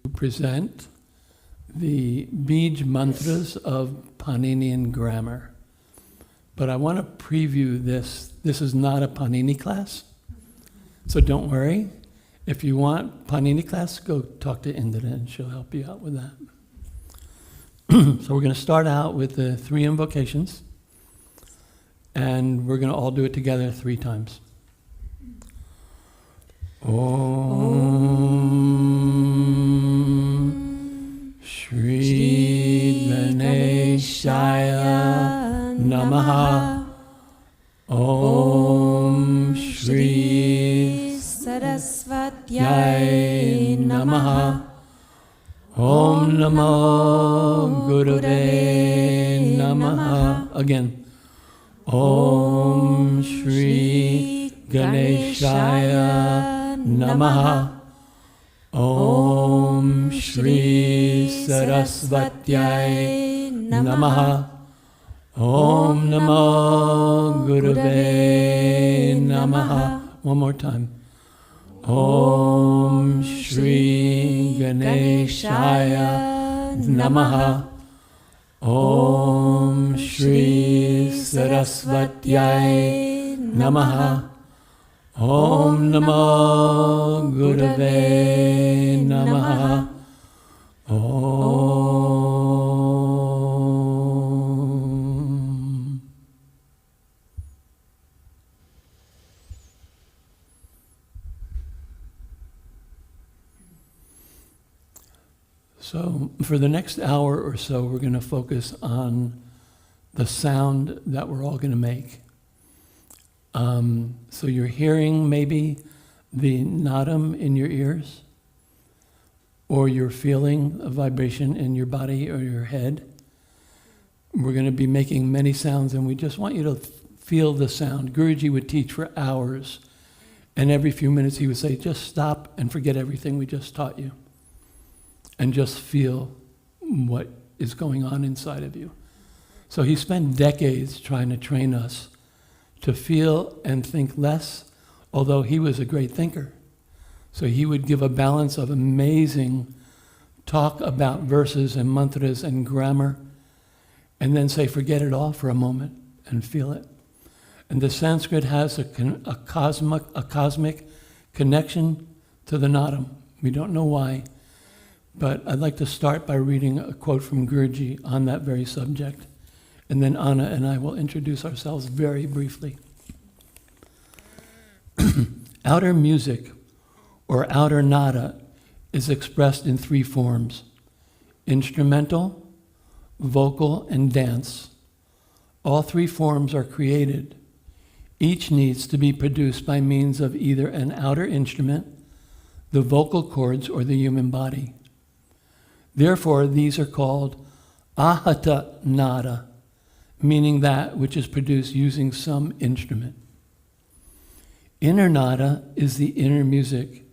present the Bij mantras of Paninian grammar. But I want to preview this. This is not a Panini class, so don't worry. If you want Panini class, go talk to Indra and she'll help you out with that. So we're going to start out with the 3 invocations, and we're going to all do it together 3 times. Om Shri Ganeshaya Namaha. Om Shri Saraswatyai Namaha. Om Namo Gurave Namaha. Again. Om Shri Ganeshaya Namaha. Om Shri Saraswatyai Namaha. Om Namo Gurave Namaha. One more time. Om Shri Ganeshaya Namaha. Om Shri Saraswatyai Namaha. Om Namo Gurave Namaha. Om. So for the next hour or so, we're going to focus on the sound that we're all going to make. So you're hearing maybe the nadam in your ears, or you're feeling a vibration in your body or your head. We're going to be making many sounds, and we just want you to feel the sound. Guruji would teach for hours, and every few minutes he would say, just stop and forget everything we just taught you, and just feel what is going on inside of you. So he spent decades trying to train us to feel and think less, although he was a great thinker. So he would give a balance of amazing talk about verses and mantras and grammar, and then say, forget it all for a moment and feel it. And the Sanskrit has a cosmic connection to the nadam. We don't know why, but I'd like to start by reading a quote from Guruji on that very subject. And then Anna and I will introduce ourselves very briefly. Outer music, or outer nada, is expressed in 3 forms: instrumental, vocal, and dance. All 3 forms are created. Each needs to be produced by means of either an outer instrument, the vocal cords, or the human body. Therefore, these are called ahata nada, meaning that which is produced using some instrument. Inner nada is the inner music,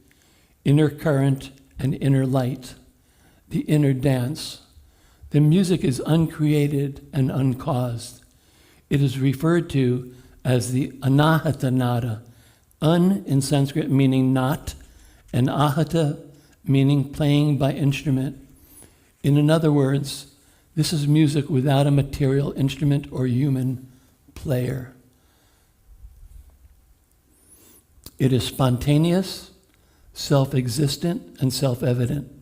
inner current, and inner light, the inner dance. The music is uncreated and uncaused. It is referred to as the anahata nada, un in Sanskrit meaning not, and ahata meaning playing by instrument. In other words, this is music without a material instrument or human player. It is spontaneous, self-existent, and self-evident.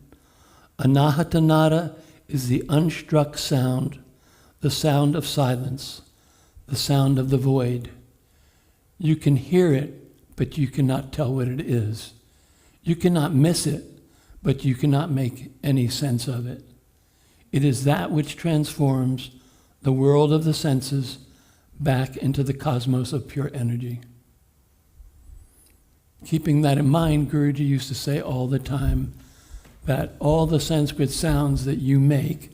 Anahata nada is the unstruck sound, the sound of silence, the sound of the void. You can hear it, but you cannot tell what it is. You cannot miss it, but you cannot make any sense of it. It is that which transforms the world of the senses back into the cosmos of pure energy. Keeping that in mind, Guruji used to say all the time that all the Sanskrit sounds that you make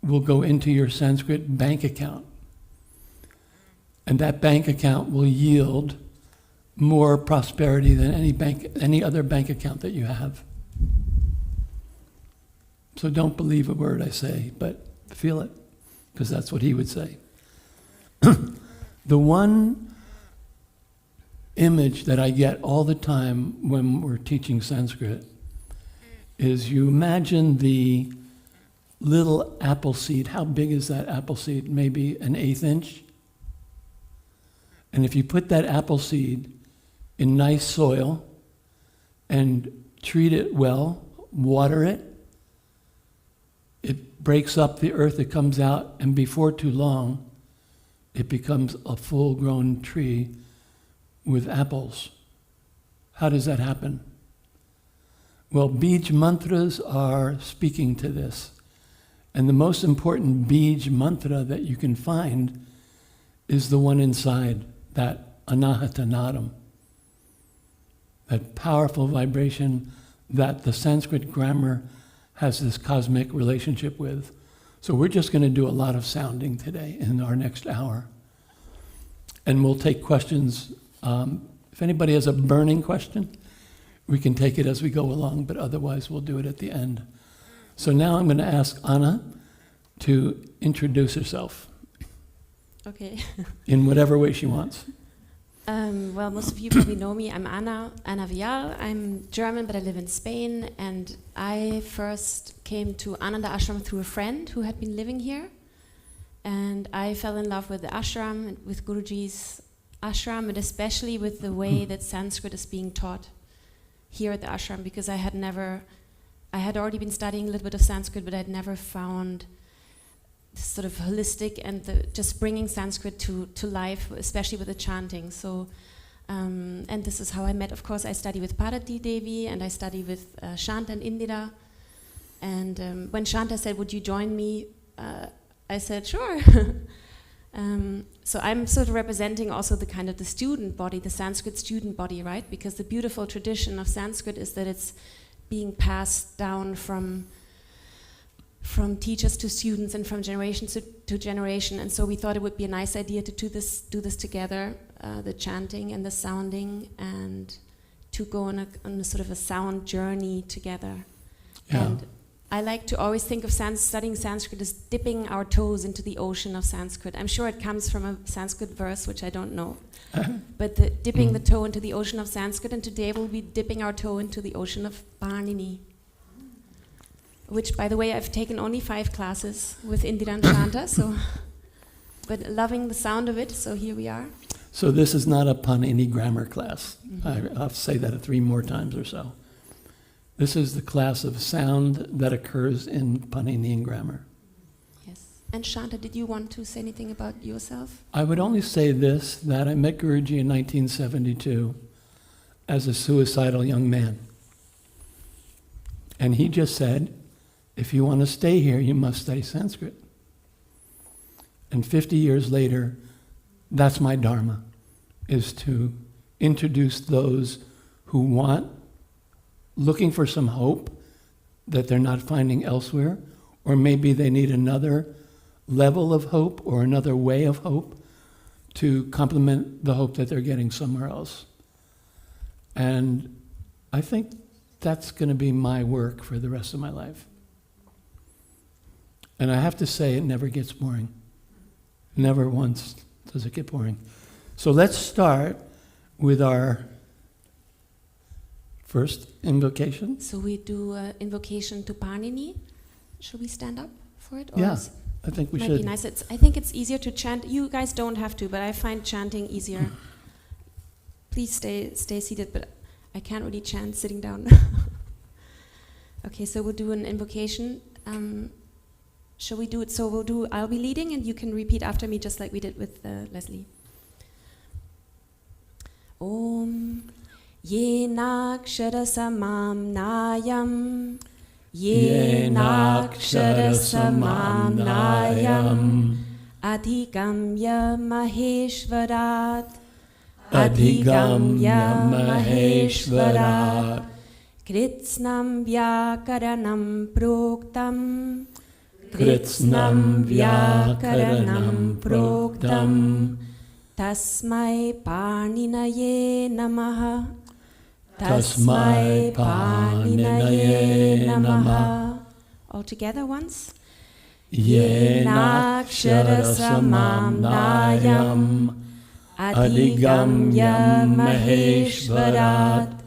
will go into your Sanskrit bank account. And that bank account will yield more prosperity than any other bank account that you have. So don't believe a word I say, but feel it, because that's what he would say. The one image that I get all the time when we're teaching Sanskrit is you imagine the little apple seed. How big is that apple seed? Maybe an 1/8 inch? And if you put that apple seed in nice soil and treat it well, water it, it breaks up the earth, it comes out, and before too long, it becomes a full-grown tree with apples. How does that happen? Well, Bij mantras are speaking to this. And the most important Bij mantra that you can find is the one inside, that Anahata Nadam, that powerful vibration that the Sanskrit grammar has this cosmic relationship with. So we're just going to do a lot of sounding today in our next hour. And we'll take questions. If anybody has a burning question, we can take it as we go along, but otherwise we'll do it at the end. So now I'm going to ask Anna to introduce herself. Okay. In whatever way she wants. Well, most of you probably know me. I'm Anna Vial. I'm German, but I live in Spain. And I first came to Ananda Ashram through a friend who had been living here. And I fell in love with the ashram, and with Guruji's ashram, and especially with the way that Sanskrit is being taught here at the ashram, because I had already been studying a little bit of Sanskrit, but I'd never found this sort of holistic and just bringing Sanskrit to life, especially with the chanting. So, and this is how I met. Of course, I study with Parvati Devi, and I study with Shanta and Indira. And when Shanta said, "Would you join me?" I said, "Sure." So I'm sort of representing also the kind of the student body, the Sanskrit student body, right? Because the beautiful tradition of Sanskrit is that it's being passed down from teachers to students and from generation to generation. And so we thought it would be a nice idea to do this together, the chanting and the sounding, and to go on a sort of a sound journey together. Yeah. And I like to always think of studying Sanskrit as dipping our toes into the ocean of Sanskrit. I'm sure it comes from a Sanskrit verse, which I don't know. But dipping the toe into the ocean of Sanskrit, and today we'll be dipping our toe into the ocean of Panini. Which, by the way, I've taken only 5 classes with Indira and Shanta, but loving the sound of it, so here we are. So this is not a Panini grammar class. Mm-hmm. I'll say that 3 more times or so. This is the class of sound that occurs in Paninian grammar. Yes. And Shanta, did you want to say anything about yourself? I would only say this, that I met Guruji in 1972 as a suicidal young man. And he just said, if you want to stay here, you must study Sanskrit. And 50 years later, that's my dharma, is to introduce those who looking for some hope that they're not finding elsewhere, or maybe they need another level of hope or another way of hope to complement the hope that they're getting somewhere else. And I think that's going to be my work for the rest of my life. And I have to say, it never gets boring. Never once does it get boring. So let's start with our first invocation. So we do an invocation to Panini. Should we stand up for it? Or Yeah, I think we should. Might be nice. I think it's easier to chant. You guys don't have to, but I find chanting easier. Please stay seated, but I can't really chant sitting down. Okay, so we'll do an invocation. Shall we do it? So I'll be leading, and you can repeat after me, just like we did with Leslie. Om Yenakshara Samam Nayam Yenakshara Samam Nayam Adhigamya Maheshvarat Adhigamya Maheshvarat Kritsnam Vyakaranam Proktam Kritsnam Vyakaranam Proktam Tasmai Paninaye Namaha Tasmai Paninaye Namaha. All together once. Yenakshara Samam Nayam Adhigamya Maheshvarat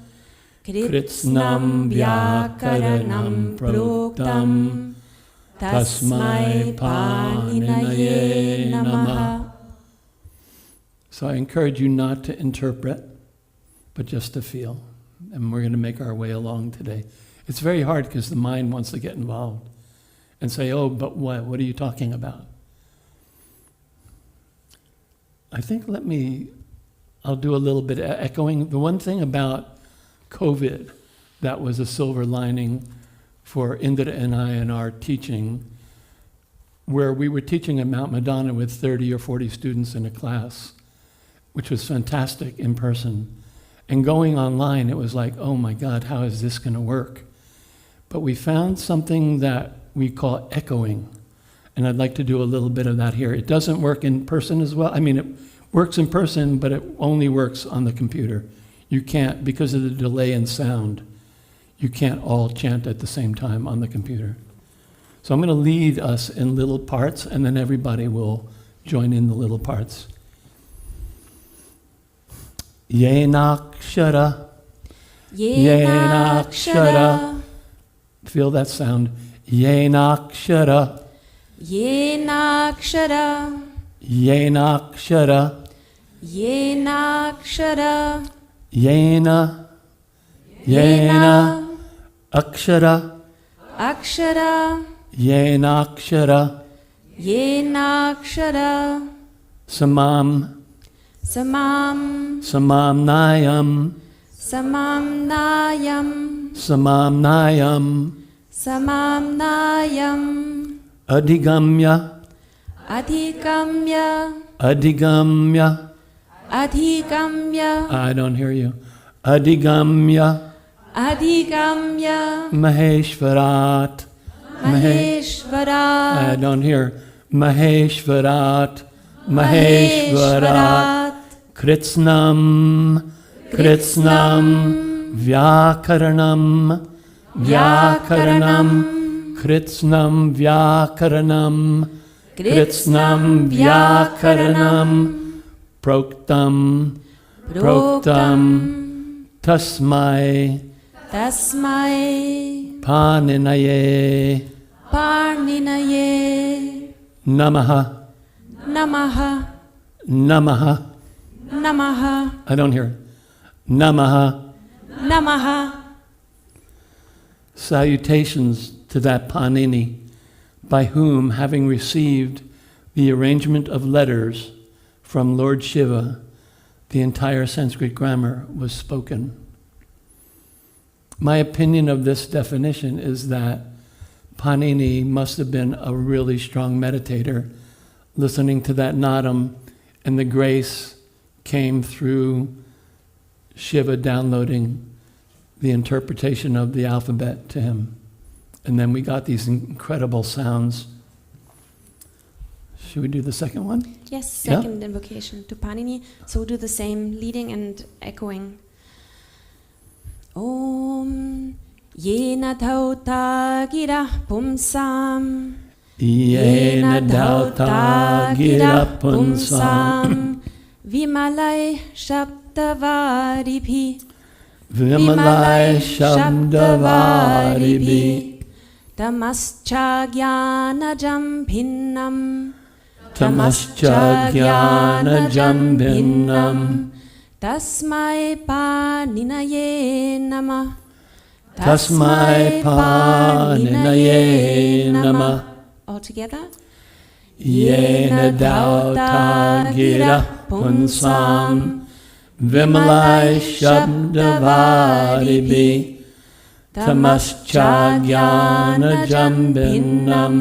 Kritsnam vyakaranam proktam tasmai paninaye namaha. So I encourage you not to interpret, but just to feel. And we're going to make our way along today. It's very hard because the mind wants to get involved and say, oh, but what? What are you talking about? I think I'll do a little bit of echoing. The one thing about COVID that was a silver lining for Indra and I in our teaching, where we were teaching at Mount Madonna with 30 or 40 students in a class, which was fantastic in person. And going online, it was like, oh my God, how is this going to work? But we found something that we call echoing. And I'd like to do a little bit of that here. It doesn't work in person as well. I mean, it works in person, but it only works on the computer. You can't, because of the delay in sound, you can't all chant at the same time on the computer. So I'm going to lead us in little parts, and then everybody will join in the little parts. Yenakshara, Yenakshara. Feel that sound. Yenakshara, Yenakshara, Yenakshara, Yenakshara, Yena, Yena, Akshara, Akshara, Yenakshara, Yenakshara, Samam, Samam, Samamnayam, Samamnayam, Samamnayam, Samamnayam, Adhigamya, Adhigamya, Adhigamya. Adhigamya, I don't hear you. Adhigamya, Adhigamya, Maheshvarat, Maheshvarat, I don't hear. Maheshvarat, Maheshvarat, Kritsnam, Kritsnam, Vyakaranam, Vyakaranam, Kritsnam, Vyakaranam, Kritsnam, Vyakaranam, Proktam, Proktam, Tasmai, Tasmai, Paninaye, Paninaye, Namaha, Namaha, Namaha. Namaha, I don't hear. Namaha. Namaha. Salutations to that Panini, by whom, having received the arrangement of letters from Lord Shiva, the entire Sanskrit grammar was spoken. My opinion of this definition is that Panini must have been a really strong meditator, listening to that nadam, and the grace came through Shiva downloading the interpretation of the alphabet to him. And then we got these incredible sounds. Should we do the second one? Yes, second invocation to Panini. So we'll do the same, leading and echoing. Om Yena Dhauta Gira Pumsam, Yena Dhauta Gira Punsam, Vimalai Shabdavaribhi, Vimalai Shabdavaribhi, Tamascha Jnanajam Bhinnam, Tamascha Jnanajam Bhinnam, Tasmai Paninaye Namah, Tasmai Paninaye Namah. All together. Yena Dhauta Gira Punsam, Vimalai Shabdavaribhi, Tamascha Jnanajam Bhinnam,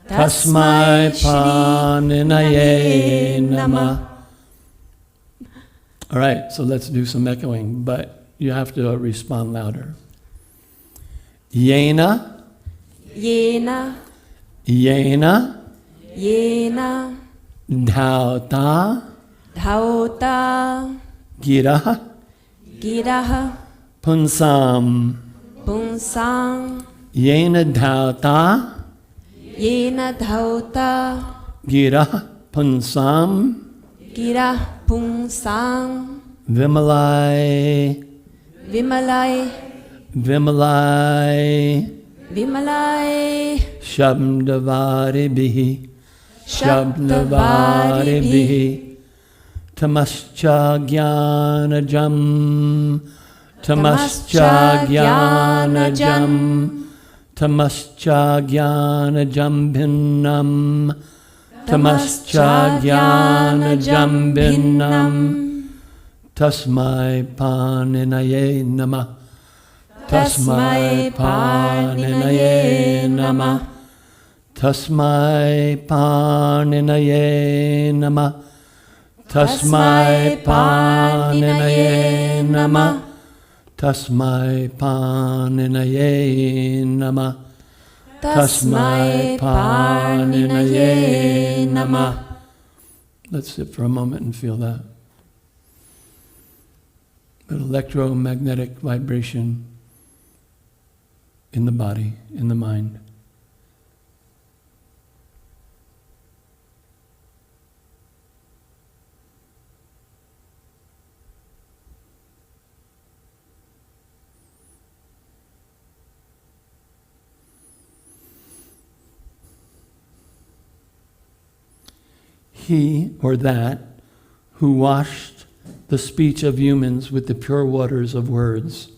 Tasmai Paninaye Namah. All right, so let's do some echoing, but you have to respond louder. Yena, Yena, Yena, Yena, Dhauta, Dhauta, Gira, Giraha, Punsam. Punsang, Yena Dhauta, Yena Dhauta, Gira, Punsam, Gira Punsang, Vimalai, Vimalai, Vimalai, Vimalai, Shabdavaribihi, Shabdavaribihi, Tamascha Jnanajam, Tamascha Tamascha Jnanajam Bhinnam, Tamascha Jnanajam Bhinnam, Tasmai Paninaye Namah, Tasmai Paninaye Namah, Tasmai Paninaye Namah, Tasmai Paninaye Namah, Tasmai Paninaye Namah, Tasmai Paninaye Namah. Let's sit for a moment and feel that. An electromagnetic vibration in the body, in the mind. He or that who washed the speech of humans with the pure waters of words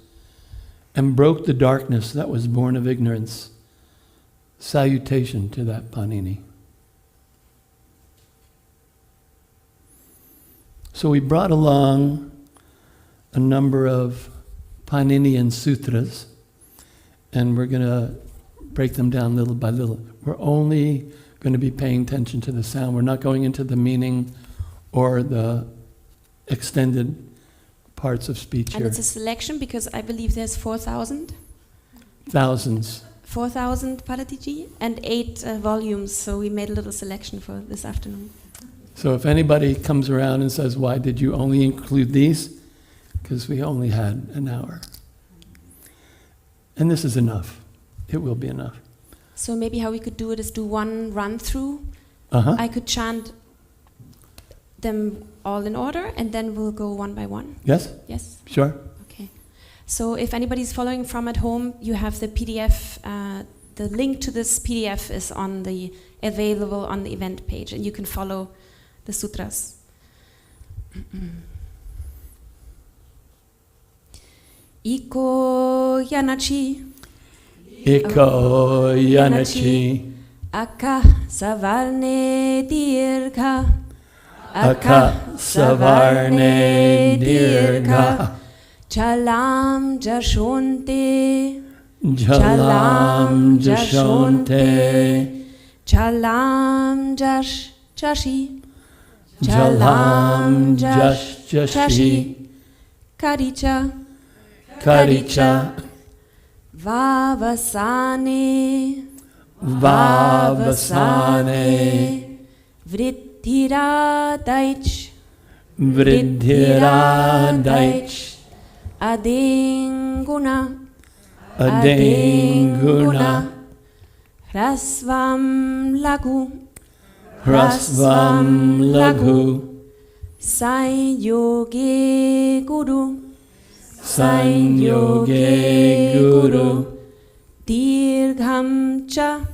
and broke the darkness that was born of ignorance. Salutation to that Panini. So we brought along a number of Paninian sutras, and we're going to break them down little by little. We're only going to be paying attention to the sound. We're not going into the meaning or the extended parts of speech and here. it's a selection because I believe there's 4,000. Thousands. 4,000 Palatiji and 8 volumes, so we made a little selection for this afternoon. So if anybody comes around and says, why did you only include these? Because we only had an hour. And this is enough. It will be enough. So maybe how we could do it is do one run through. Uh-huh. I could chant them all in order and then we'll go one by one. Yes? Yes? Sure. Okay. So if anybody's following from at home, you have the PDF. The link to this PDF is available on the event page, and you can follow the sutras. Iko Yanachi. Iko Yanachi. Aka Savarne Dirgha. Aka Savarne Dirgha. Chalam Jashonte. Jalam Jashonte. Chalam Jashi. Jalam Jashi. Karicha. Karicha. Vavasane. Vavasane. Vriddhira Daich. Vriddhira Daich. Adenguna. Adenguna. Hrasvam Lagu. Hrasvam Laghu. Sanyoge Guru. Sanyoge Guru. Dirgham Cha.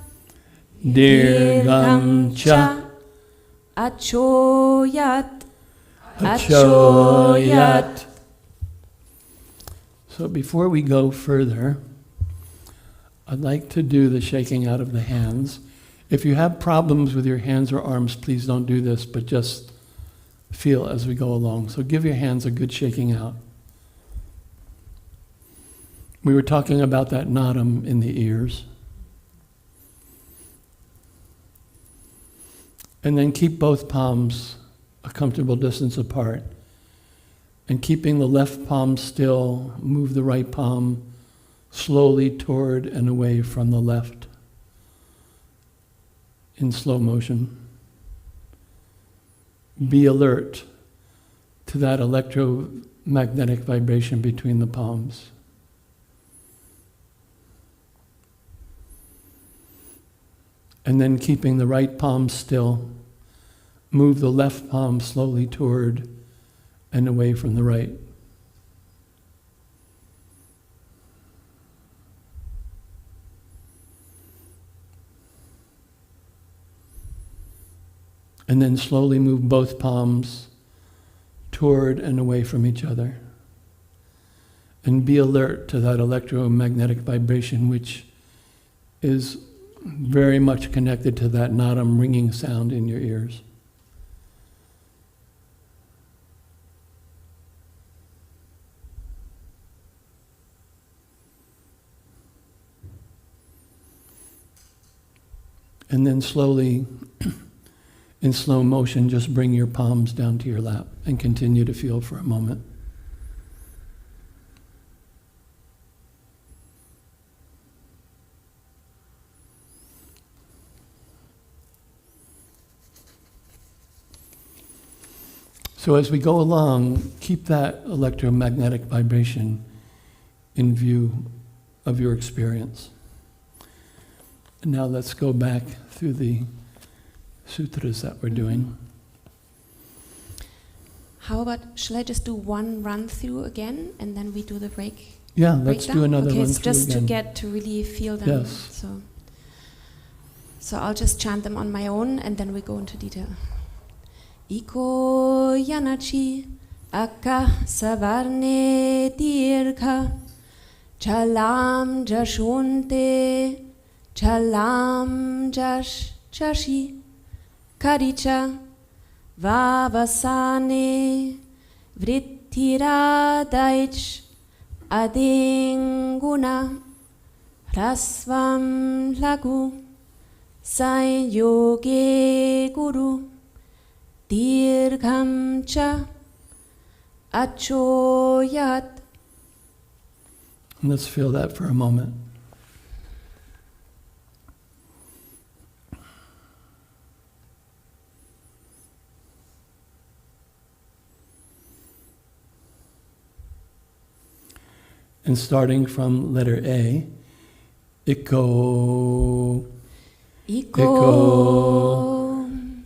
Dirgham Cha. Achoyat. Achoyat. So before we go further, I'd like to do the shaking out of the hands. If you have problems with your hands or arms, please don't do this, but just feel as we go along. So give your hands a good shaking out. We were talking about that nadam in the ears. And then keep both palms a comfortable distance apart. And keeping the left palm still, move the right palm slowly toward and away from the left in slow motion. Be alert to that electromagnetic vibration between the palms. And then keeping the right palm still, move the left palm slowly toward and away from the right. And then slowly move both palms toward and away from each other. And be alert to that electromagnetic vibration, which is very much connected to that nadam ringing sound in your ears. And then slowly, in slow motion, just bring your palms down to your lap and continue to feel for a moment. So as we go along, keep that electromagnetic vibration in view of your experience. And now let's go back through the sutras that we're doing. How about, shall I just do one run through again and then we do the break? Yeah, let's do another okay, one it's through just again. to get to really feel them. Yes. So I'll just chant them on my own and then we go into detail. Iko yanachi akka savarne dirgha chalam jashunte chalam jashi karicha vavasane vritthiradaic adinguna hrasvam lagu sanyoge guru dirgham cha achoyat. And let's feel that for a moment. And starting from letter A, Iko,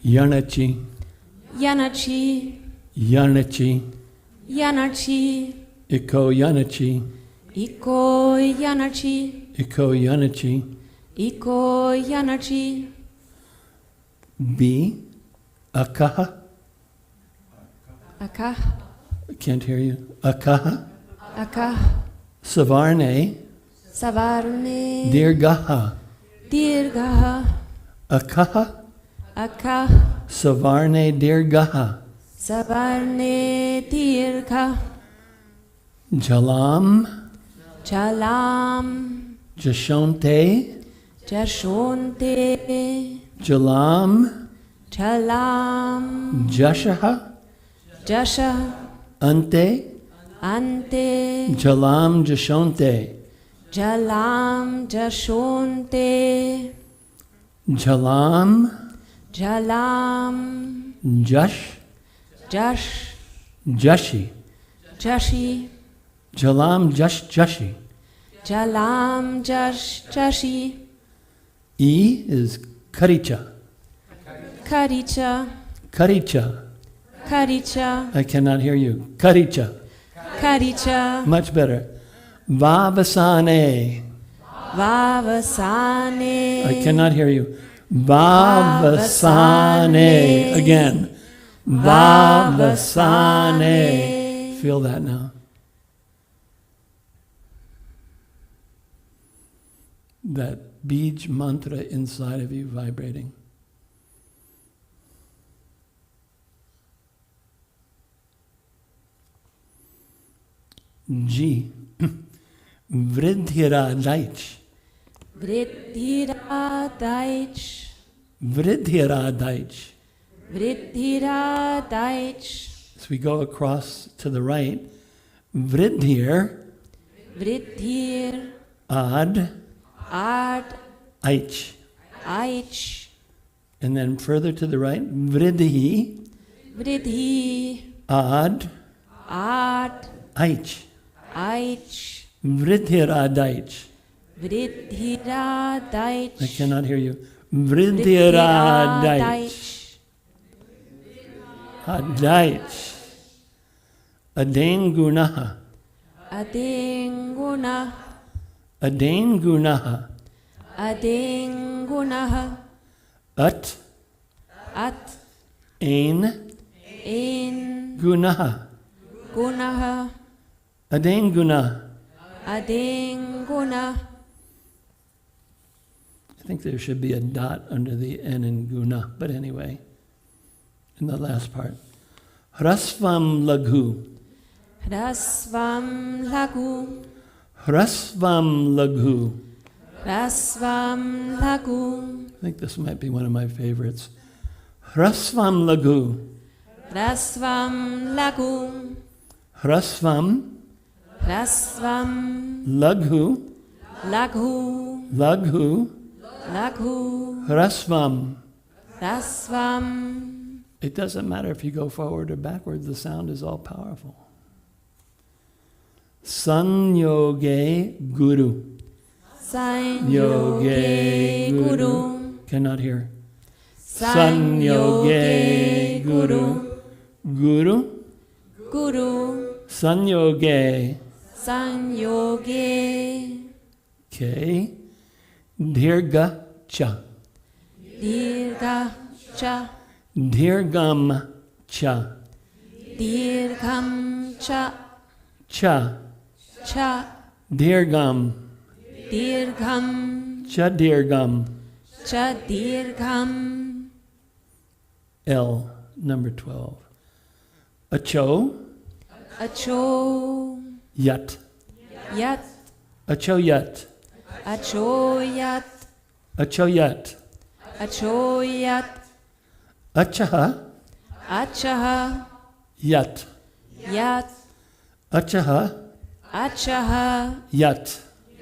Yanachi, Yanachi, Yanachi, Yanachi, Iko Yanachi, Iko Yanachi, Iko Yanachi. Iko Yanachi. B, Akaha. Akah, I can't hear you. Akaha. Akah, Savarne, Savarne, Dirgaha. Dirgaha, Akaha. Akah, Savarne, Dirgaha. Savarne, Dirgha, Jalam, Jalam, Jashonte, Jashonte, Jalam, Jalam, Jashaha, Jasha, Ante, Ante, Jalam, Jashonte, Jalam, Jashonte, Jalam, Jalam, Jash, Jash, Jashi, Jashi, Jalam, Jash, Jashi. Jalam, Jash, Jashi, E is Karicha, Karicha, Karicha. Karicha, I cannot hear you. Karicha. Karicha, Much better. Vavasane. Vavasane, I cannot hear you. Vavasane. Again. Vavasane. Feel that now. That Bij mantra inside of you vibrating. G. Vridhiradaich. Vriddhiradaich, Vridhiradaich. Vriddhiradaich, As we go across to the right, Vridhir, Vriddhir, Ad, Ad, Aich. Aich, And then further to the right, Vridhi, Vriddhi, Ad, Ad, Aich. Aich, Vridhiradaich. Vriddhiradaich, I cannot hear you. Vridhiradaich. Adaich. Adain gunaha. Adinguna, Adain gunaha. Adingunaha, At, At, Ain Ein gunaha. Gunaha Adain guna. Ading Guna. I think there should be a dot under the N in guna, but anyway, in the last part. Hrasvam laghu. Rasvam Lagu. Hrasvam laghu. Rasvam Lagu. I think this might be one of my favorites. Hrasvam laghu. Rasvam Lagu. Hrasvam Rasvam laghu. Laghu. Laghu. Laghu. Hrasvam. Rasvam. It doesn't matter if you go forward or backward, the sound is all powerful. Sanyoge guru. Sanyoge Guru. Cannot hear. Sanyoge Guru. Guru. Guru. Sanyoge. Sanyoge. Okay. Dirga cha. Dirga Cha. Dirgam cha. Dirgham Cha. Cha. Cha. Dirgam. Dirgham. Cha dirgam. Cha Dirgham. L, number 12. Acho. Acho. Yat. Yat. Acho yat. Acho Yat. Acho yat. Acho Yat. Achaha. Achaha. Yat. Yat. Achaha. Achaha. Yat.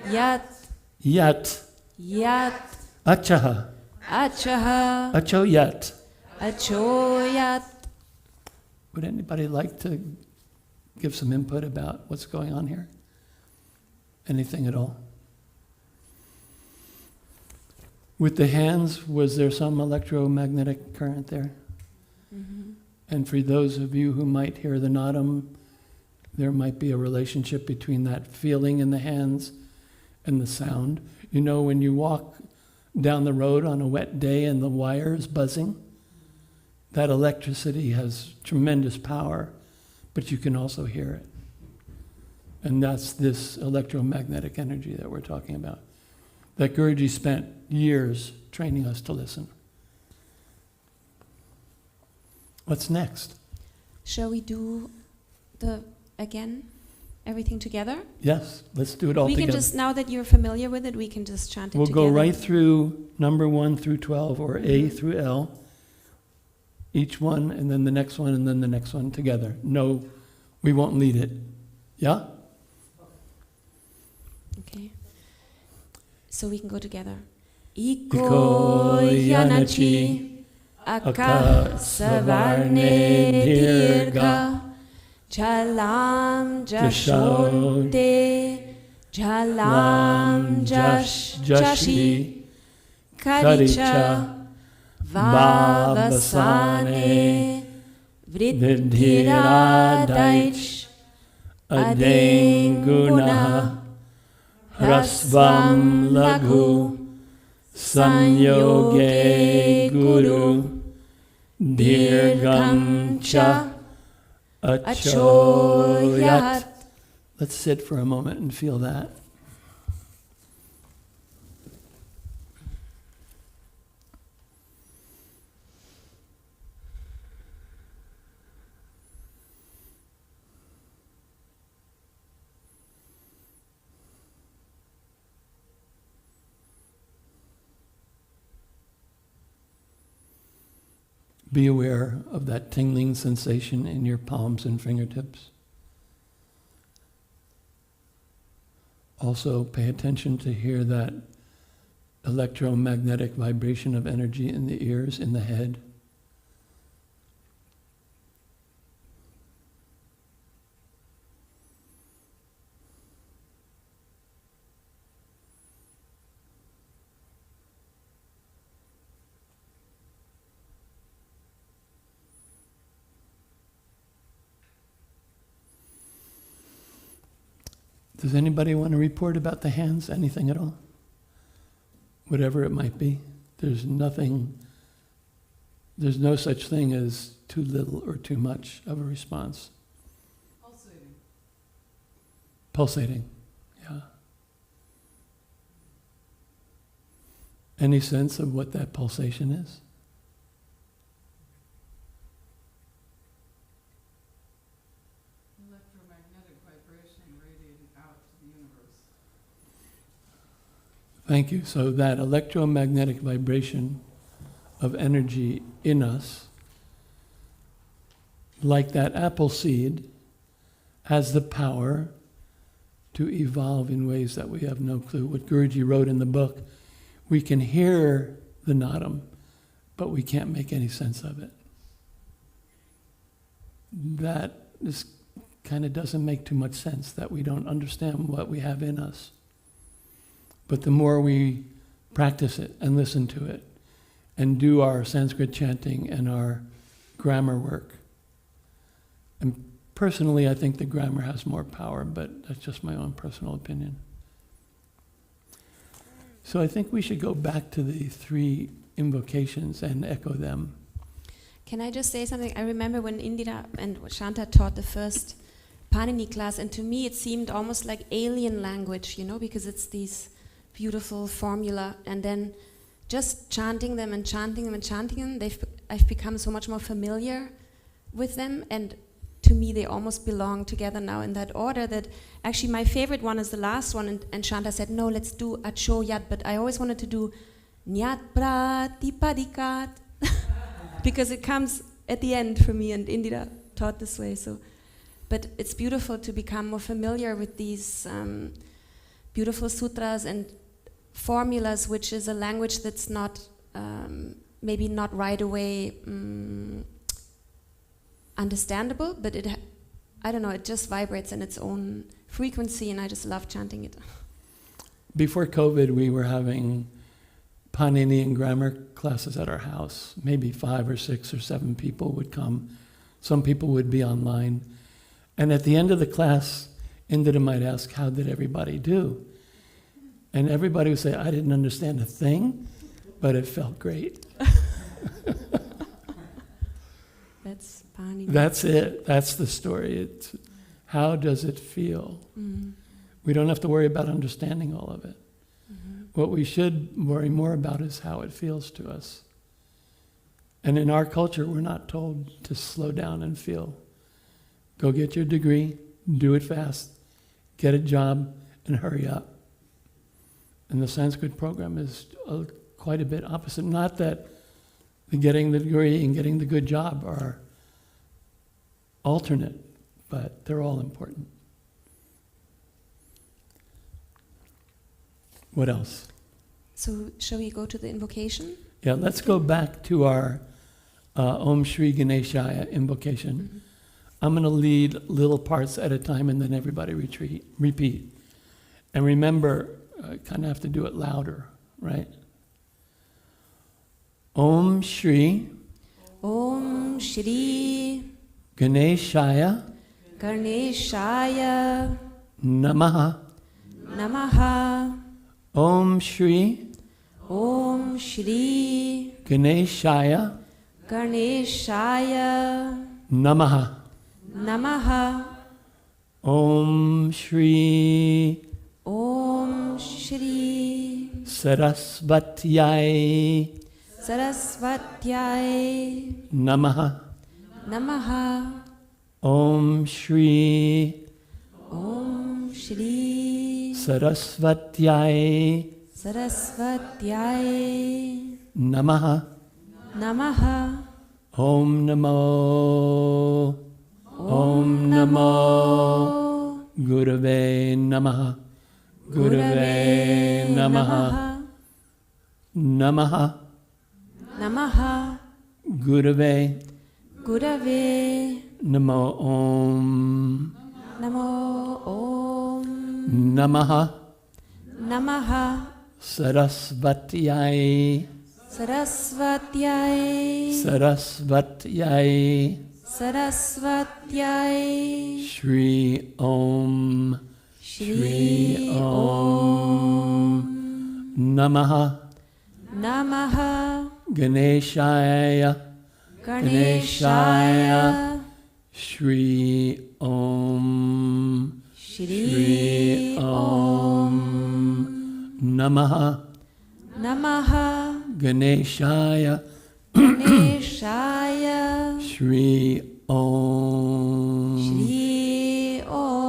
Yat. Yat. Yat. Achaha. Achaha. Acho yat. Acho Yat. Would anybody like to give some input about what's going on here? Anything at all? With the hands, was there some electromagnetic current there? Mm-hmm. And for those of you who might hear the nadam, there might be a relationship between that feeling in the hands and the sound. You know, when you walk down the road on a wet day and the wire is buzzing, that electricity has tremendous power, but you can also hear it. And that's this electromagnetic energy that we're talking about, that Guruji spent years training us to listen. What's next? Shall we do everything together? Yes, let's do it all We together. can just, now that you're familiar with it, we can just chant it We'll together. go right through number 1 through 12, or A through L, each one, and then the next one, and then the next one together. No, we won't lead it. Yeah? Okay. So we can go together. Iko yanachi Akka savarne dirgha Jalam jashote Jalam jashi Karicha Vavasane Vriddhiradaich Adenguna Hrasvam laghu Sanyoge guru Dirgham cha Achoyat. Let's sit for a moment and feel that. Be aware of that tingling sensation in your palms and fingertips. Also, pay attention to hear that electromagnetic vibration of energy in the ears, in the head. Does anybody want to report about the hands? Anything at all? Whatever it might be. There's nothing There's no such thing as too little or too much of a response. Pulsating. Pulsating, yeah. Any sense of what that pulsation is? Electromagnetic vibration radiating out to the universe. Thank you. So that electromagnetic vibration of energy in us, like that apple seed, has the power to evolve in ways that we have no clue. What Guruji wrote in the book, we can hear the nadam, but we can't make any sense of it. That is kind of doesn't make too much sense, that we don't understand what we have in us. But the more we practice it and listen to it and do our Sanskrit chanting and our grammar work, and personally I think the grammar has more power, but that's just my own personal opinion. So I think we should go back to the 3 invocations and echo them. Can I just say something? I remember when Indira and Shanta taught the first Panini class, and to me it seemed almost like alien language, because it's these beautiful formula, and then just chanting them and chanting them and chanting them, I've become so much more familiar with them, and to me they almost belong together now in that order, that actually my favorite one is the last one, and Shanta said, no, let's do Acho Yat, but I always wanted to do Nyat Pratipadikat, because it comes at the end for me, and Indira taught this way. So, but it's beautiful to become more familiar with these beautiful sutras and formulas, which is a language that's not maybe not right away understandable, but I don't know, it just vibrates in its own frequency, and I just love chanting it. Before COVID, we were having Paninian grammar classes at our house. Maybe 5 or 6 or 7 people would come. Some people would be online. And at the end of the class, Indira might ask, how did everybody do? And everybody would say, I didn't understand a thing, but it felt great. That's Paninian. That's it. That's the story. It's, how does it feel? Mm-hmm. We don't have to worry about understanding all of it. Mm-hmm. What we should worry more about is how it feels to us. And in our culture, we're not told to slow down and feel. Go get your degree, do it fast, get a job, and hurry up. And the Sanskrit program is quite a bit opposite. Not that getting the degree and getting the good job are alternate, but they're all important. What else? So shall we go to the invocation? Yeah, let's go back to our Om Shri Ganeshaya invocation. Mm-hmm. I'm going to lead little parts at a time, and then everybody repeat. And remember, kind of have to do it louder, right? Om Shri Om Shri Ganeshaya Ganeshaya Namaha. Namaha. Om Shri Om Shri Ganeshaya Ganeshaya Namaha. Namaha. Om Shri Om Shri Sarasvatyai Sarasvatyai Namaha. Namaha. Om Shri Om Shri Sarasvatyai Sarasvatyai Namaha. Namaha. Om Namo. Om Namo. Gurave Namaha. Gurave Namaha. Namaha. Namaha. Gurave Gurave Namo Om. Namo Om. Namaha Namaha. Sarasvatyai. Sarasvatyai Sarasvatyai. Sarasvatyai Shri Om. Shri Om. Namaha Namaha. Ganeshaya Ganeshaya Shri Om Shri Om Namaha Namaha Ganeshaya Ganeshaya Shri Om Shri Om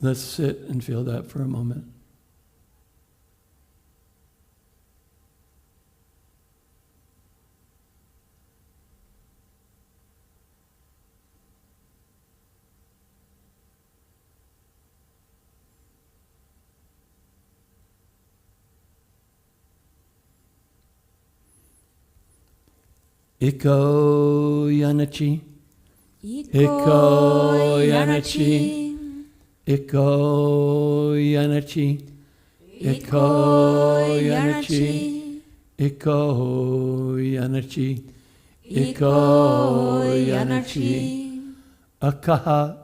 Let's sit and feel that for a moment. Iko Yanachi, Iko Yanachi, Iko Yanachi, Iko Yanachi, Iko Yanachi, Iko Yanachi, Akaha,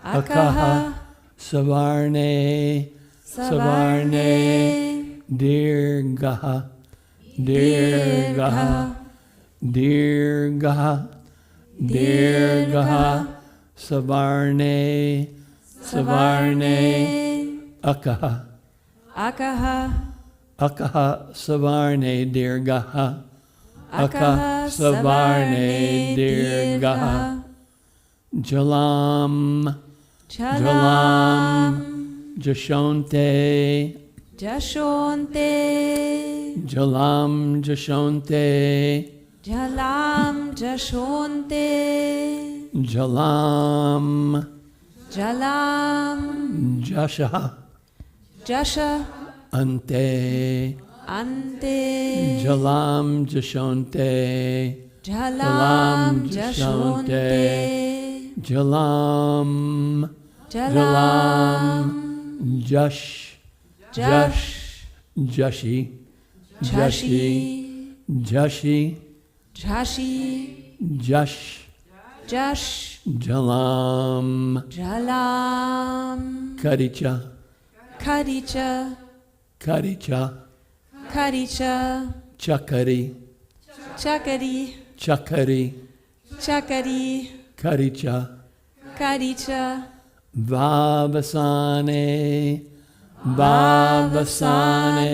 Akaha, Savarne, Savarne, Dirgaha, Dirgaha, Dirgaha, Dirgaha, Savarne, Savarne, Akaha, Akaha Akaha, Savarne, Dirgaha, Akaha, Savarne, Dirgaha, Jalam, Jalam, Jashonte, Jashonte Jalam, Jashonte, Jalam Jashonte Jalam, Jalam Jasha, Jasha Ante, Ante Jalam, Jashonte, Jalam Jashonte Jalam, Jalam Jash, Jash Jashi, Jashi Jashi, Jashi Jash, Jash Jalam, Jalam Karicha, Karicha Karicha, Karicha Chakari, Chakari Chakari, Chakari Karicha, Karicha Vavasane, Vavasane,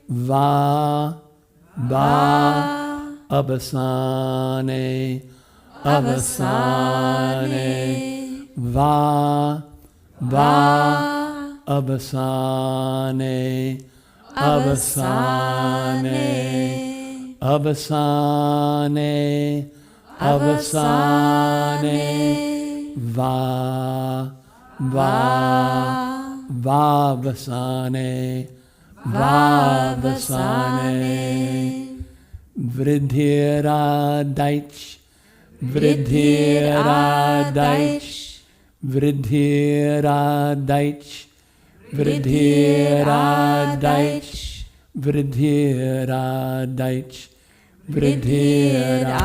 Va, Abasane, Abasane, Va, Abasane, Abasane, Abasane, Abasane, Vavasane, Vavasane, Vridhira Daich, Vridhira Daich, Vridhira Daich, Vridhira Daich, Vridhira Daich, Vridhira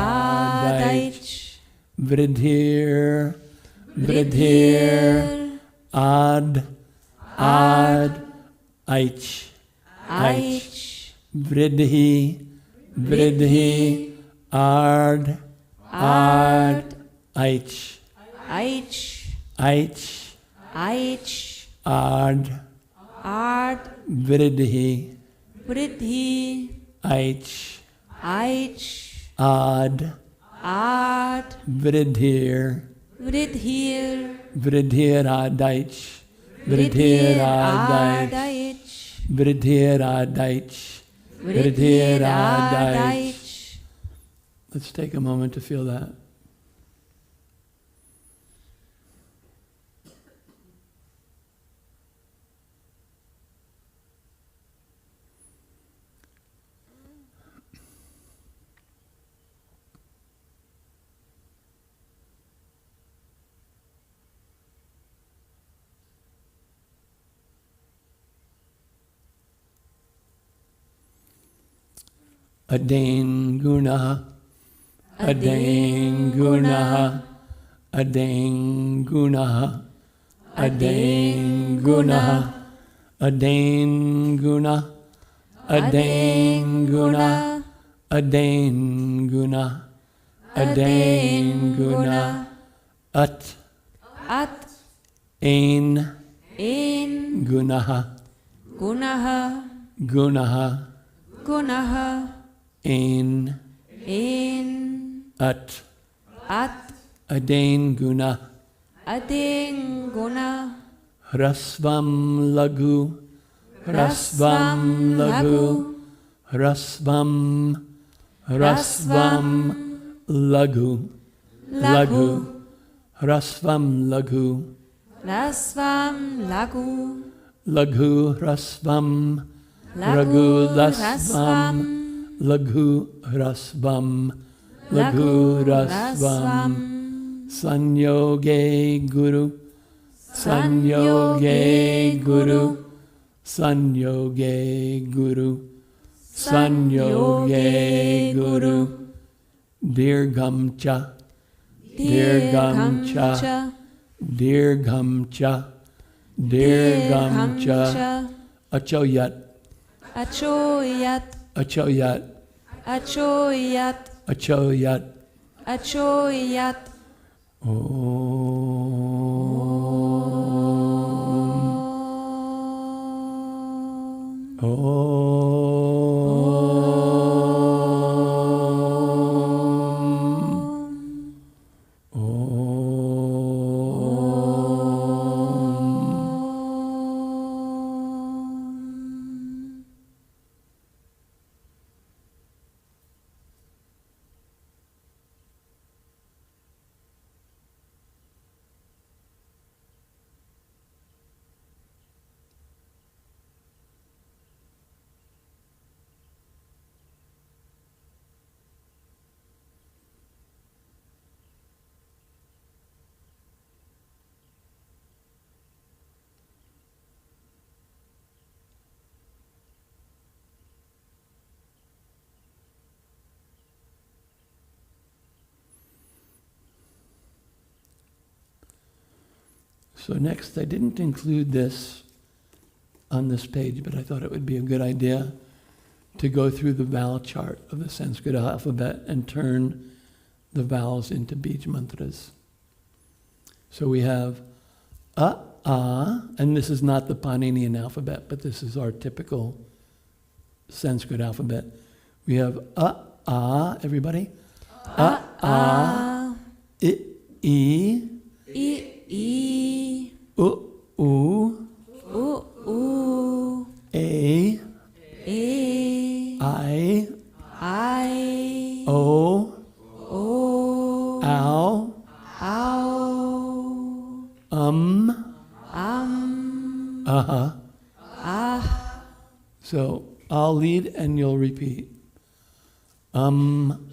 Daich, Vridhir, Vridhir, Ad, Aich, Aich Vridhi, Vridhi, Ard, Aich, Aich Aich, Aich Ard, Vridhi, Vridhi Aich, Aich Ad, Vridhir, Vridhir Vridhir Adaich, Vridhir Adaich, Adaich Vridhir Adaich, Vridhir Adaich. Let's take a moment to feel that. Adain Gunaha, Adain Gunaha, Adain Gunaha, Adain Gunaha, Adain Guna, Adain Guna, Adain Guna, Adain Guna, At, Ain, Gunaha, Gunaha, Ain, At, Adain Guna, Hrasvam Lagu, Hrasvam Lagu, Hrasvam, Hrasvam Lagu, Lagu, Hrasvam Lagu, Lagu Hrasvam, Lagu Lasvam, Lagu Hrasvam, Lagu Hrasvam, Sanyoge Guru, Sanyoge Guru, Sanyoge Guru, Sanyoge Guru, Dirgamcha, Dirgamcha, Dirgamcha, Dirgamcha, Achoyat, Achoyat, Achoyat, Achoyat, So next, I didn't include this on this page, but I thought it would be a good idea to go through the vowel chart of the Sanskrit alphabet and turn the vowels into Bij mantras. So we have a, and this is not the Paninian alphabet, but this is our typical Sanskrit alphabet. We have a, everybody? A, I, U, A, I, O, ow, So I'll lead and you'll repeat. Im,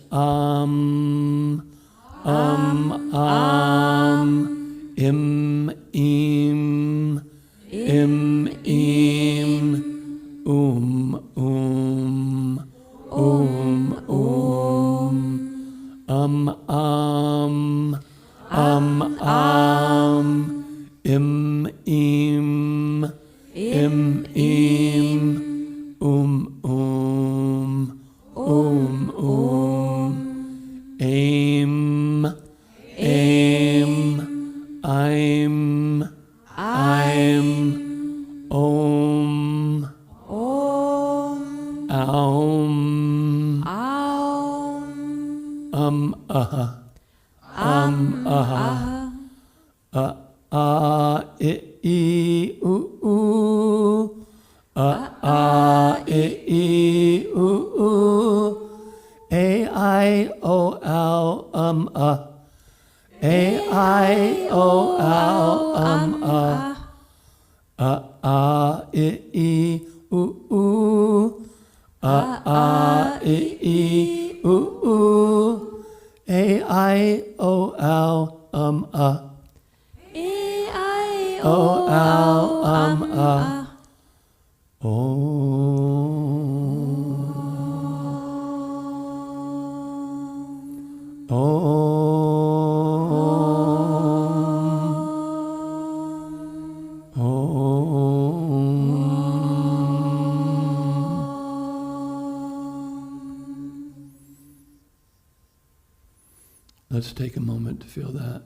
Let's take a moment to feel that.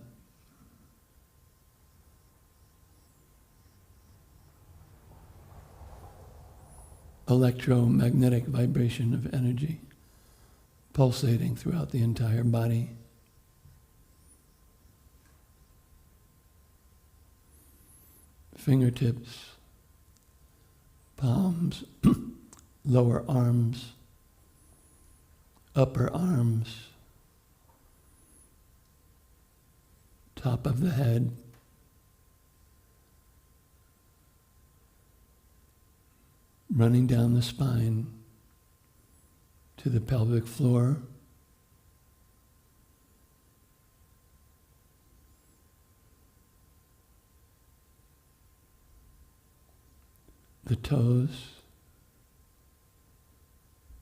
Electromagnetic vibration of energy pulsating throughout the entire body. Fingertips, palms, lower arms, upper arms, top of the head, running down the spine to the pelvic floor, the toes,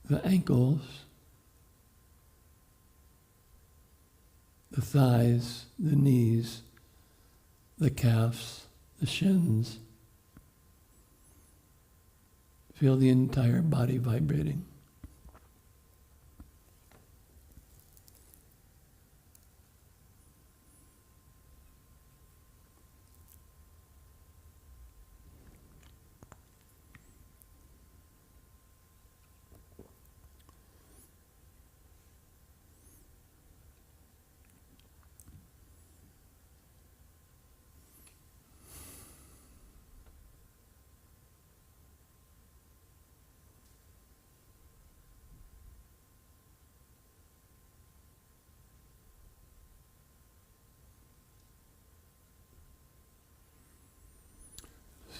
the ankles, the thighs, the knees, the calves, the shins. Feel the entire body vibrating.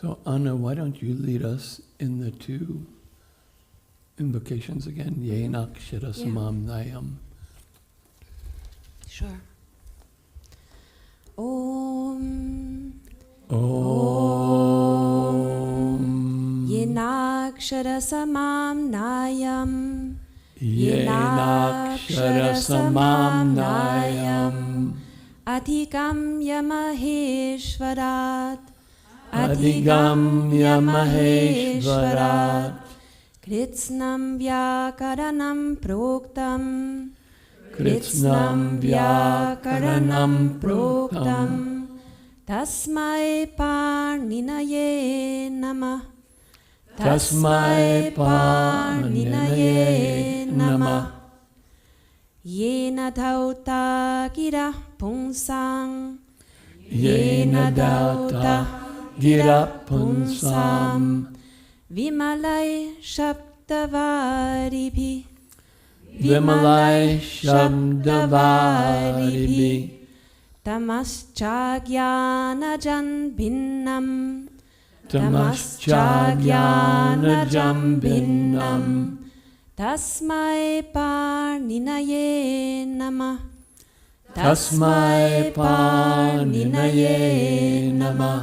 So Anna, why don't you lead us in the two invocations again? Yenakshara samam nayam. Sure. Om. Om. Yenakshara samam nayam. Yenakshara samam nayam. Adhikam yamaheshvarat. Adhigamya maheshvarat. Kritsnam vyakaranam proktam. Kritsnam vyakaranam proktam. Tasmai parninaye namah. Tasmai parninaye namah. Yena dhauta gira pungsang. Yena dauta gira punsam. Vimalai shabdavaribhi. Vimalai shabdavaribhi. Tamaschagyanajan bhinnam. Tamaschagyanajan bhinnam. Tasmai parninaye namah. Tasmai parninaye namah.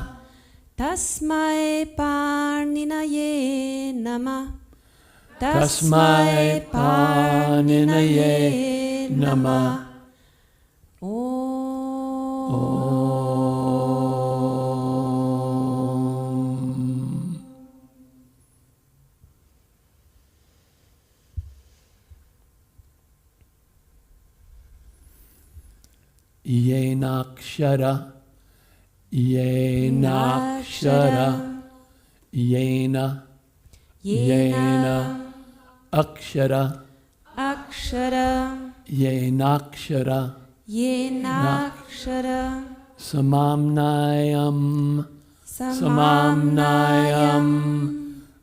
Tasmai parninaye namah. Tasmai parninaye namah. Om. Yenakshara, yenakshara, yena, yena, akshara, Akshara. yenakshara, Yenakshara. samamnayam, samamnayam,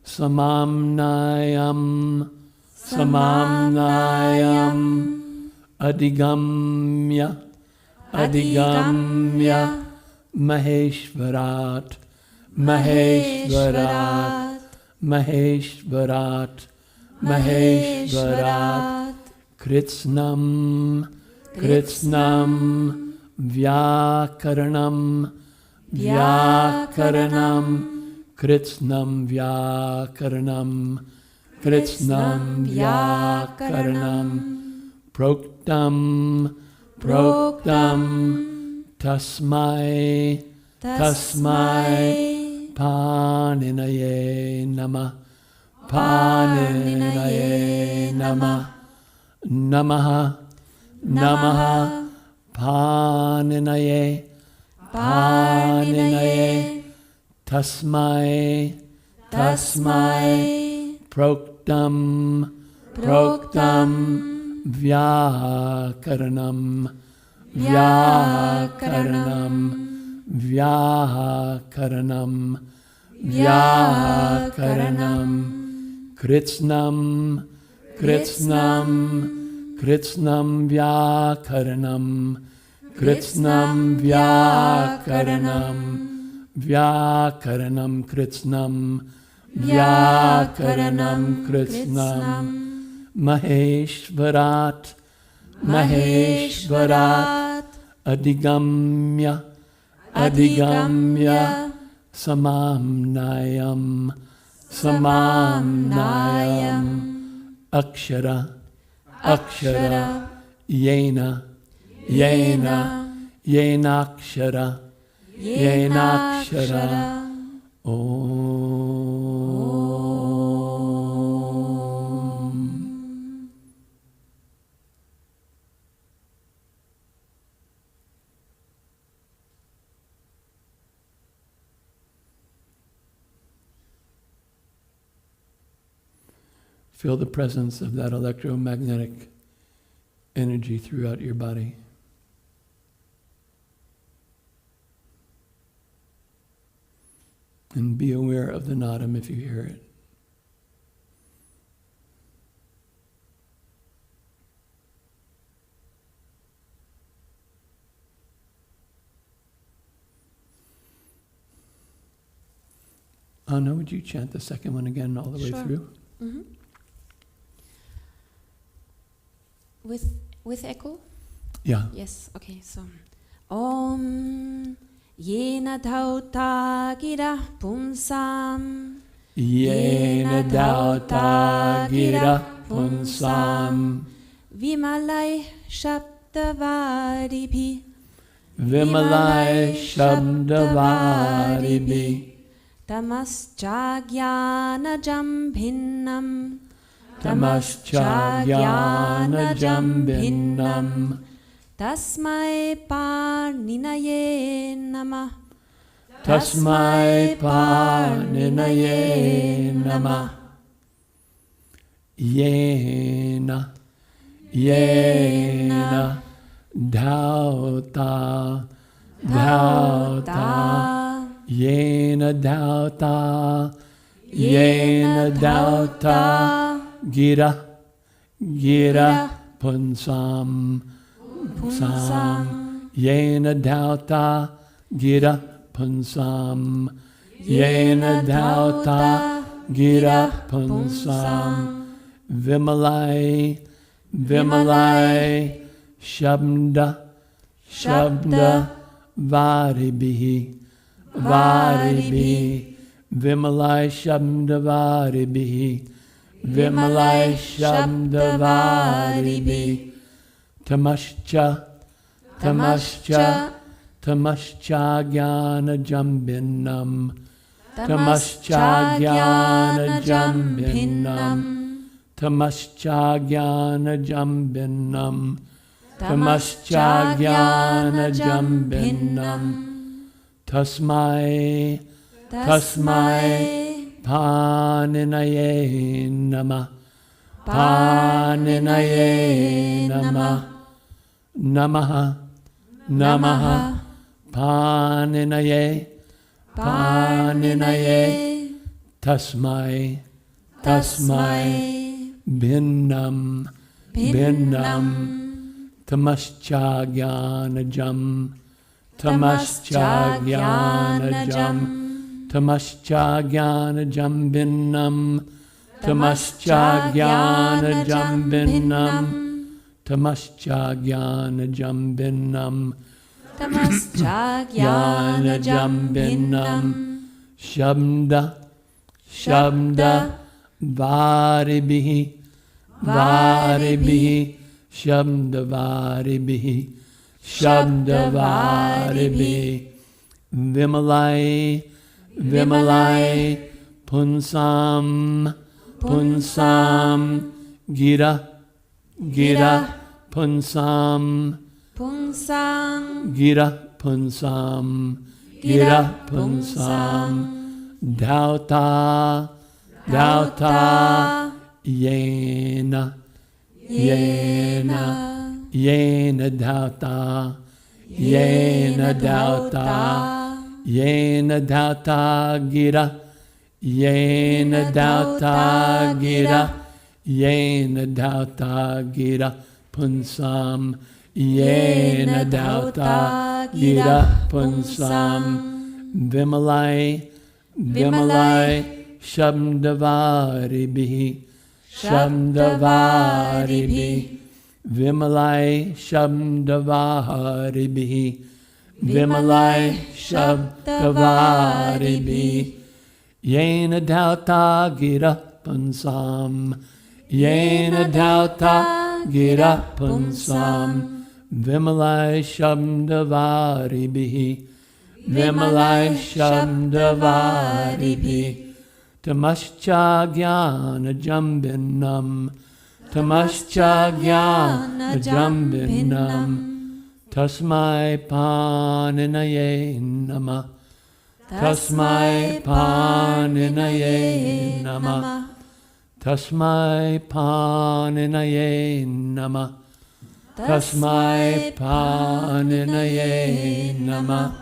samamnayam, samamnayam, adigamya, adigamya, maheshvarat, maheshvarat, maheshvarat, maheshvarat, kritsnam, kritsnam, vyakaranam, vyakaranam, kritsnam vyakaranam, kritsnam vyakaranam, Proktam, Tasmai, Paninaye Namah, Paninaye Namah, Namaha, Paninaye, Tasmai, Proktam, Vyakaranam, Kritsnam, Vyakaranam, Kritsnam, Maheshvarat, Adigamya, Samamnayam, Akshara, Yenakshara, Om. Feel the presence of that electromagnetic energy throughout your body. And be aware of the nadam if you hear it. Anna, would you chant the second one again all the way through? Mm-hmm. With echo? Yeah. Yes, okay, so Om Yena Dhauta Gira Pumsam Yena Dhauta Gira Punsam Vimalai Shabdavadibhi Vimalai Tamaschagyana Jambhinnam Tamaschagyana-jambhinnam Tasmai Paninaye Namah Tasmai Paninaye Namah Yena Dhauta Yena Dhauta Gira Punsam Yena Dhauta Gira Punsam Yena Dhauta Gira Punsam Vimalai Shabda Varibihi Vimalai Shabda Varibihi Tamaschagyana-jambhinnam Tasmai Paninaye Namah Namaha Paninaye Tasmai Bhinnam Tamaschagyana-jambhinnam Shabda Varibihi Shabdavaribihi, Shabdavaribihi, Vimalai, Vimalai, Punsam, Punsam, Gira, Gira, Punsam, Pungsam, Gira, Punsam, Gira, Punsam, Dauta, Dauta, Yena, Yena, Yena Dauta, Yena Dauta, Yena Dauta Gira, Yena Dauta Gira, Yena Dauta Gira, Punsam, Yena Dauta Gira, Punsam, Vimalai, Vimalai, Shabdavaribihi, Shabdavaribihi, Vimalai, Shabdavaribihi, Vimalai, Shabdavaribihi, Yena Dauta Gira Punsam, Yena Dauta Gira Punsam, Vimalai Shabdavaribihi, Vimalai Shabdavaribihi, Tamascha Jnana Jambinam, Tamascha Jnana Jambinam, Tasmai Paninaye Namah, Tasmai Paninaye Namah, Tasmai Paninaye Namah, Tasmai Paninaye Namah.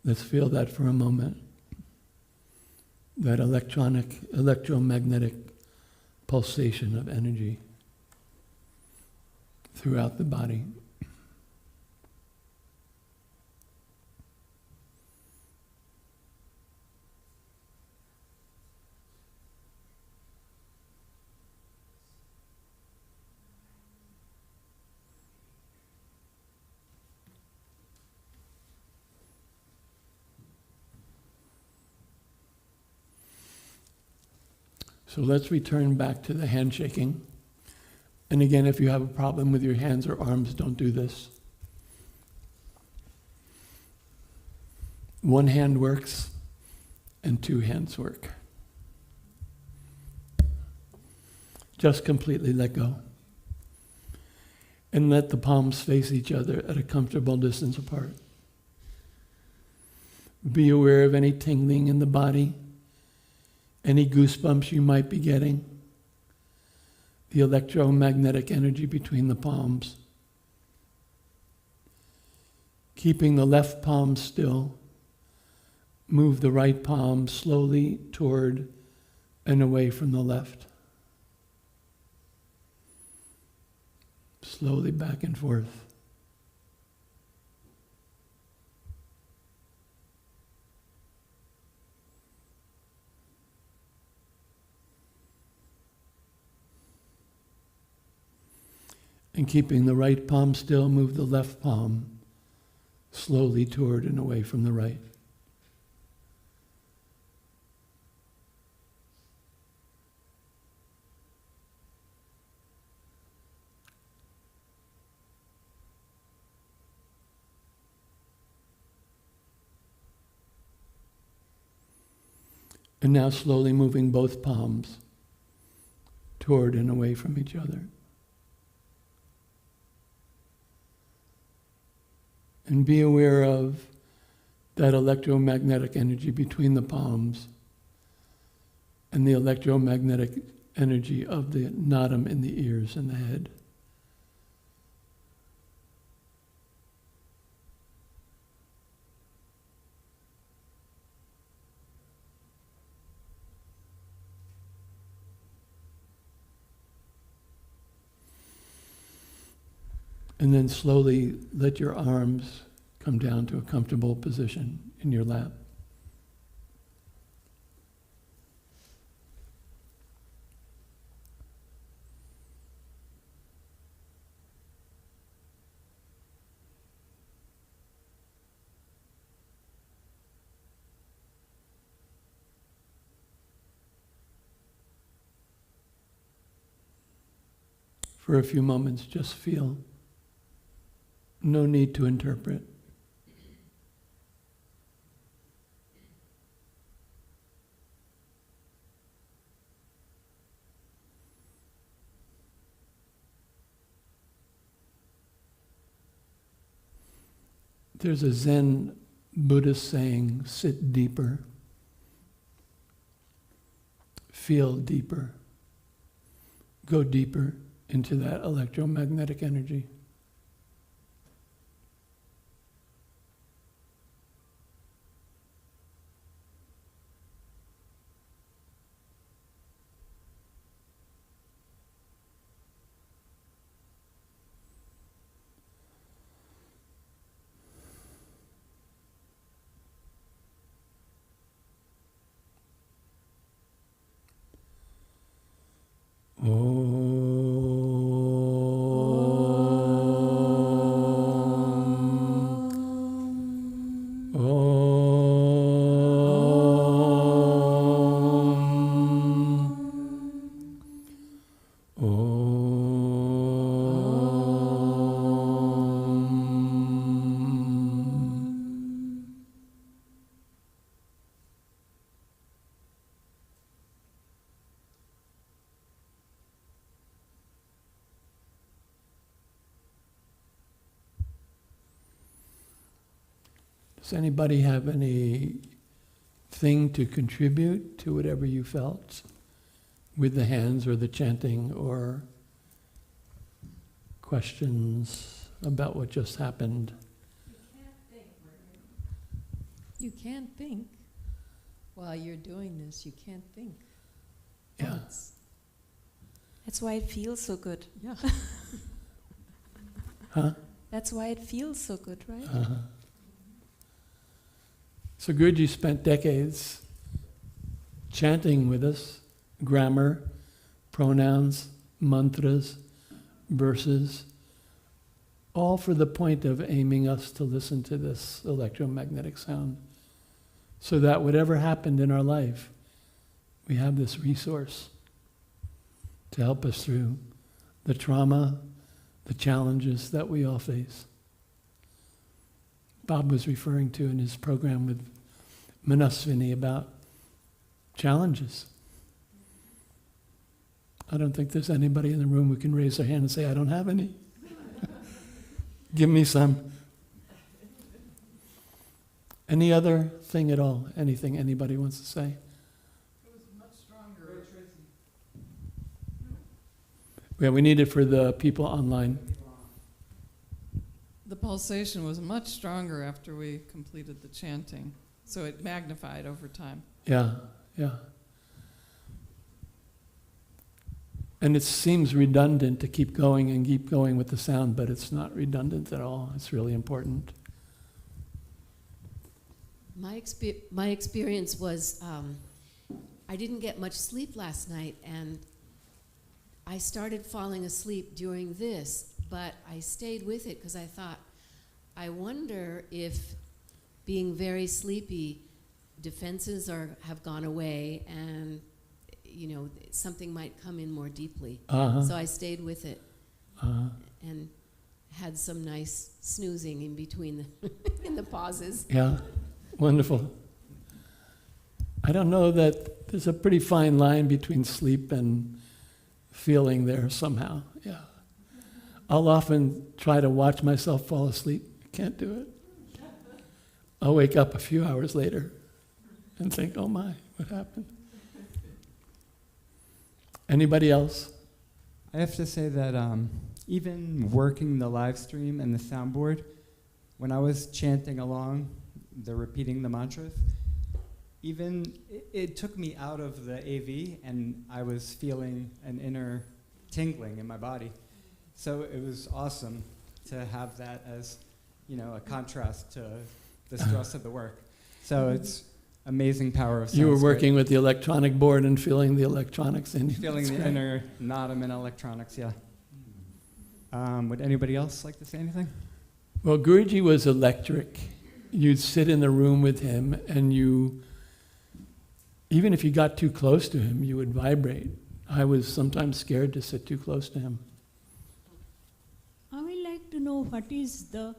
Let's feel that for a moment. That electromagnetic pulsation of energy throughout the body. So let's return back to the handshaking. And again, if you have a problem with your hands or arms, don't do this. One hand works and two hands work. Just completely let go. And let the palms face each other at a comfortable distance apart. Be aware of any tingling in the body, any goosebumps you might be getting, the electromagnetic energy between the palms. Keeping the left palm still, move the right palm slowly toward and away from the left. Slowly back and forth. And keeping the right palm still, move the left palm slowly toward and away from the right. And now slowly moving both palms toward and away from each other. And be aware of that electromagnetic energy between the palms and the electromagnetic energy of the nadam in the ears and the head. And then slowly let your arms come down to a comfortable position in your lap. For a few moments, just feel. No need to interpret. There's a Zen Buddhist saying, sit deeper, feel deeper, go deeper into that electromagnetic energy. Does anybody have anything to contribute to whatever you felt with the hands or the chanting, or questions about what just happened? You can't think while you're doing this. You can't think. Yeah. That's why it feels so good. Yeah. Huh? That's why it feels so good, right? Uh-huh. So Guruji spent decades chanting with us, grammar, pronouns, mantras, verses, all for the point of aiming us to listen to this electromagnetic sound, so that whatever happened in our life, we have this resource to help us through the trauma, the challenges that we all face. Bob was referring to in his program with Manaswini about challenges. I don't think there's anybody in the room who can raise their hand and say, I don't have any. Give me some. Any other thing at all? Anything anybody wants to say? It was much stronger. Yeah, we need it for the people online. The pulsation was much stronger after we completed the chanting, so it magnified over time. Yeah, yeah. And it seems redundant to keep going and keep going with the sound, but it's not redundant at all. It's really important. My experience was I didn't get much sleep last night, and I started falling asleep during this, but I stayed with it because I thought, I wonder if being very sleepy, defenses have gone away, and something might come in more deeply. Uh-huh. So I stayed with it Uh-huh. and had some nice snoozing in between in the pauses. Yeah, wonderful. I don't know that there's a pretty fine line between sleep and feeling there somehow. Yeah. I'll often try to watch myself fall asleep. Can't do it. I'll wake up a few hours later and think, oh my, what happened? Anybody else? I have to say that even working the live stream and the soundboard, when I was chanting along, repeating the mantras, it took me out of the AV, and I was feeling an inner tingling in my body. So it was awesome to have that as, a contrast to the stress of the work. So it's amazing power of Sanskrit. You were working with the electronic board and feeling the electronics in you. Feeling That's the great. inner nadam in electronics, yeah. Would anybody else like to say anything? Well, Guruji was electric. You'd sit in the room with him, and even if you got too close to him, you would vibrate. I was sometimes scared to sit too close to him. know what is the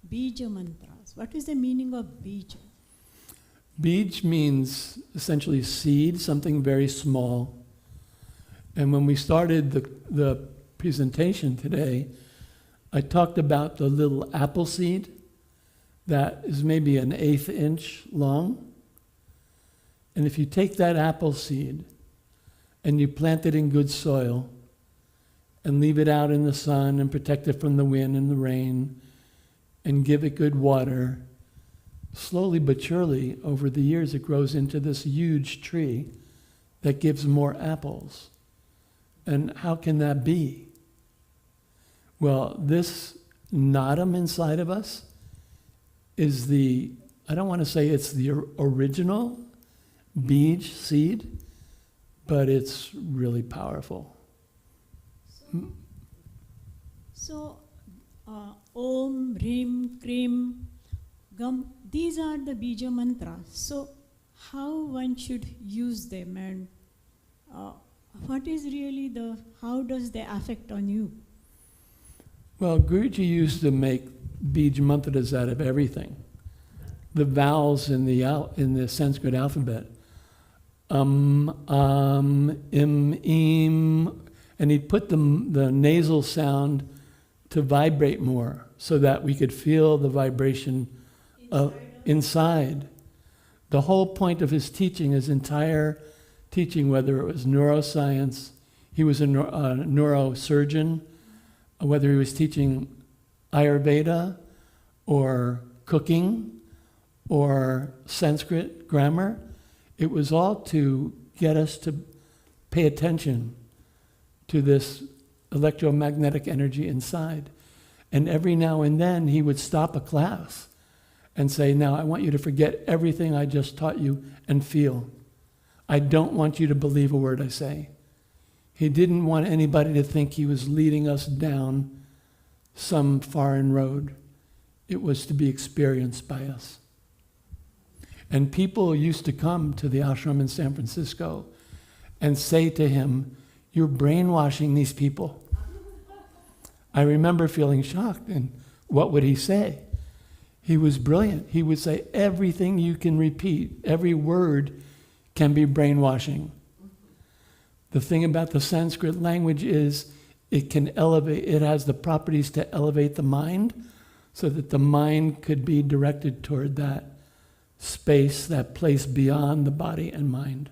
Bija mantras. What is the meaning of Bija? Bij means essentially seed, something very small. And when we started the presentation today, I talked about the little apple seed that is maybe an 1/8 inch long. And if you take that apple seed and you plant it in good soil and leave it out in the sun and protect it from the wind and the rain and give it good water, slowly but surely, over the years, it grows into this huge tree that gives more apples. And how can that be? Well, this nadam inside of us is I don't want to say it's the original bij seed, but it's really powerful. So, Om, Rim, Krim, Gam, these are the Bija mantras. So, how one should use them, and what is really how does they affect on you? Well, Guruji used to make bij mantras out of everything. The vowels in the Sanskrit alphabet, im, im, and he'd put the nasal sound to vibrate more so that we could feel the vibration inside. The whole point of his teaching, his entire teaching, whether it was neuroscience, he was a neurosurgeon, whether he was teaching Ayurveda or cooking or Sanskrit grammar, it was all to get us to pay attention to this electromagnetic energy inside. And every now and then he would stop a class and say, now I want you to forget everything I just taught you and feel. I don't want you to believe a word I say. He didn't want anybody to think he was leading us down some foreign road. It was to be experienced by us. And people used to come to the ashram in San Francisco and say to him, you're brainwashing these people. I remember feeling shocked, and what would he say? He was brilliant. He would say, everything you can repeat, every word can be brainwashing. The thing about the Sanskrit language is it can elevate, it has the properties to elevate the mind so that the mind could be directed toward that space, that place beyond the body and mind.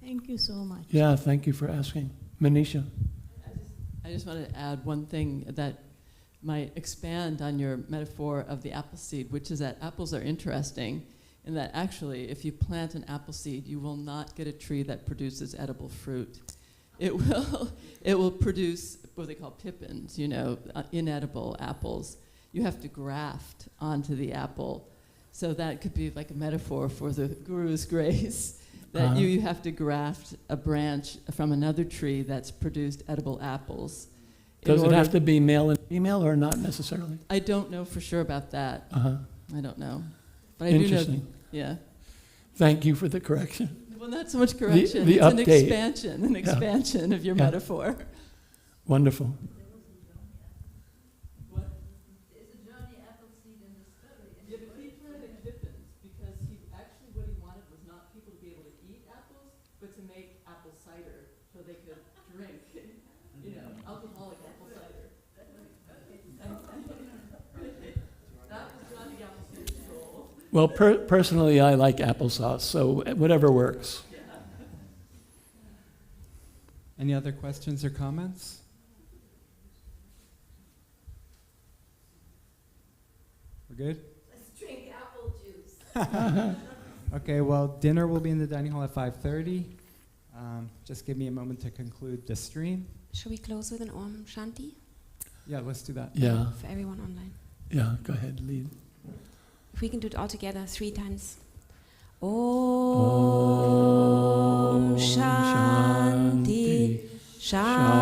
Thank you so much. Yeah, thank you for asking. Manisha. I just want to add one thing that might expand on your metaphor of the apple seed, which is that apples are interesting in that actually if you plant an apple seed, you will not get a tree that produces edible fruit. It will produce what they call pippins, inedible apples. You have to graft onto the apple. So that could be like a metaphor for the Guru's grace, that you have to graft a branch from another tree that's produced edible apples. Does it have to be male and female or not necessarily? I don't know for sure about that. I don't know. But I Interesting. do know, yeah. Thank you for the correction. Well, not so much correction. The it's update. an expansion of your metaphor. Wonderful. Well, personally, I like applesauce, so whatever works. Any other questions or comments? We're good? Let's drink apple juice. Okay, well, dinner will be in the dining hall at 5:30. Just give me a moment to conclude the stream. Shall we close with an Om Shanti Yeah, let's do that. Yeah, for everyone online? yeah, go ahead, lead. If we can do it all together 3 times. Om Om Shanti Shanti, Shanti